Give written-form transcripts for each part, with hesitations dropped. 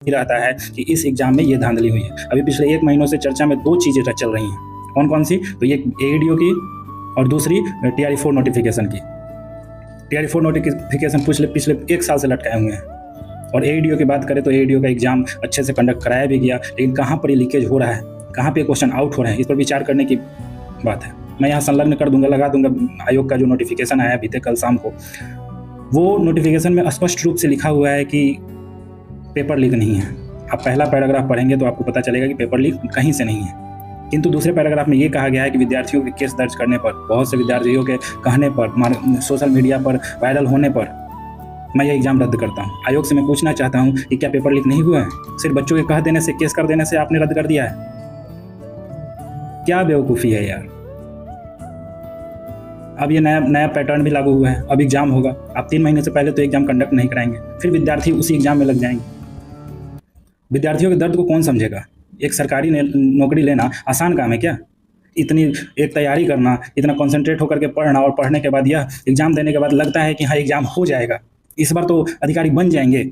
रहता है कि इस एग्जाम में ये धांधली हुई है। अभी पिछले 1 महीनों से चर्चा में 2 चीज़ें चल रही हैं। कौन-कौन सी? तो ये एईडीओ की और दूसरी टीआरई-4 नोटिफिकेशन की। टीआरई-4 नोटिफिकेशन पिछले 1 साल से लटकाए हुए हैं। और एईडीओ की बात करें तो एईडीओ का एग्जाम अच्छे से कंडक्ट कराया भी गया, लेकिन कहाँ पर ये लीकेज हो रहा है, कहाँ पे क्वेश्चन आउट हो रहे हैं, इस पर विचार करने की बात है। मैं यहाँ संलग्न कर दूंगा, लगा दूंगा आयोग का जो नोटिफिकेशन आया बीते कल शाम को। वो नोटिफिकेशन में स्पष्ट रूप से लिखा हुआ है कि पेपर लीक नहीं है। आप पहला पैराग्राफ पढ़ेंगे तो आपको पता चलेगा कि पेपर लीक कहीं से नहीं है। किंतु दूसरे पैराग्राफ में ये कहा गया है कि विद्यार्थियों के केस दर्ज करने पर, बहुत से विद्यार्थियों के कहने पर, सोशल मीडिया पर वायरल होने पर मैं ये एग्जाम रद्द करता हूँ। आयोग से मैं पूछना चाहता हूँ कि क्या पेपर लीक नहीं हुआ है? सिर्फ बच्चों के कह देने से, केस कर देने से आपने रद्द कर दिया है? क्या बेवकूफ़ी है यार। अब ये नया पैटर्न भी लागू हुआ है। अब एग्जाम होगा, आप 3 महीने से पहले तो एग्जाम कंडक्ट नहीं कराएंगे, फिर विद्यार्थी उसी एग्जाम में लग जाएंगे। विद्यार्थियों के दर्द को कौन समझेगा? एक सरकारी नौकरी लेना आसान काम है क्या? इतनी एक तैयारी करना, इतना कॉन्सेंट्रेट होकर के पढ़ना, और पढ़ने के बाद यह एग्जाम देने के बाद लगता है कि हाँ एग्जाम हो जाएगा, इस बार तो अधिकारी बन जाएंगे,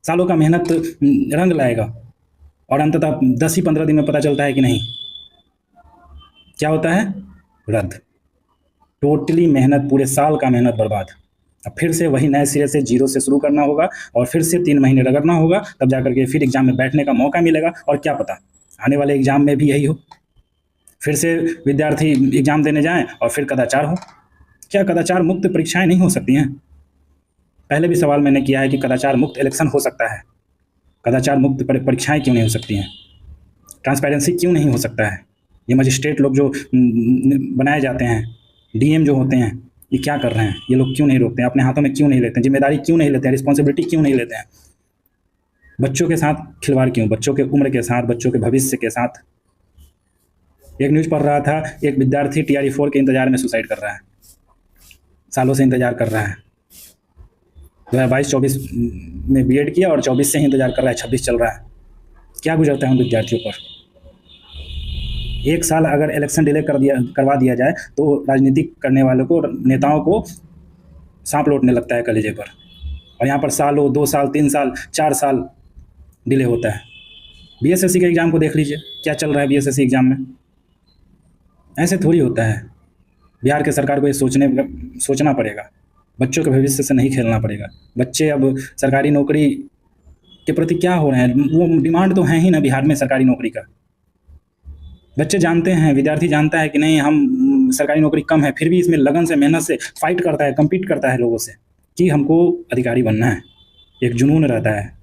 सालों का मेहनत रंग लाएगा, और अंततः 10 ही 15 दिन में पता चलता है कि नहीं, क्या होता है? रद्द। टोटली मेहनत, पूरे साल का मेहनत बर्बाद। अब फिर से वही नए सिरे से जीरो से शुरू करना होगा, और फिर से 3 महीने रगड़ना होगा, तब जाकर के फिर एग्जाम में बैठने का मौका मिलेगा। और क्या पता आने वाले एग्जाम में भी यही हो, फिर से विद्यार्थी एग्जाम देने जाएं और फिर कदाचार हो। क्या कदाचार मुक्त परीक्षाएं नहीं हो सकती हैं? पहले भी सवाल मैंने किया है कि कदाचार मुक्त इलेक्शन हो सकता है, कदाचार मुक्त परीक्षाएं क्यों नहीं हो सकती हैं? ट्रांसपेरेंसी क्यों नहीं हो सकता है? ये मजिस्ट्रेट लोग जो बनाए जाते हैं, डीएम जो होते हैं, ये क्या कर रहे हैं? ये लोग क्यों नहीं रोकते हैं? अपने हाथों में क्यों नहीं लेते हैं? जिम्मेदारी क्यों नहीं लेते हैं? रिस्पॉन्सिबिलिटी क्यों नहीं लेते हैं? बच्चों के साथ खिलवाड़ क्यों? बच्चों के उम्र के साथ, बच्चों के भविष्य के साथ। एक न्यूज़ पढ़ रहा था, एक विद्यार्थी टीआरई-4 के इंतजार में सुसाइड कर रहा है, सालों से इंतजार कर रहा है। 2022-24 में बीएड किया और 24 से ही इंतजार कर रहा है, 26 चल रहा है। क्या गुजरता है उन विद्यार्थियों पर? 1 साल अगर इलेक्शन डिले करवा दिया जाए तो राजनीति करने वालों को, नेताओं को सांप लौटने लगता है कलेजे पर। और यहाँ पर सालों, 2 साल, 3 साल, 4 साल डिले होता है। बीएसएससी के एग्ज़ाम को देख लीजिए, क्या चल रहा है बीएसएससी एग्ज़ाम में। ऐसे थोड़ी होता है। बिहार के सरकार को ये सोचना पड़ेगा, बच्चों के भविष्य से नहीं खेलना पड़ेगा। बच्चे अब सरकारी नौकरी के प्रति क्या हो रहे हैं? वो डिमांड तो है ही ना बिहार में सरकारी नौकरी का। बच्चे जानते हैं, विद्यार्थी जानता है कि नहीं, हम सरकारी नौकरी कम है, फिर भी इसमें लगन से, मेहनत से फाइट करता है, कम्पीट करता है लोगों से कि हमको अधिकारी बनना है। एक जुनून रहता है।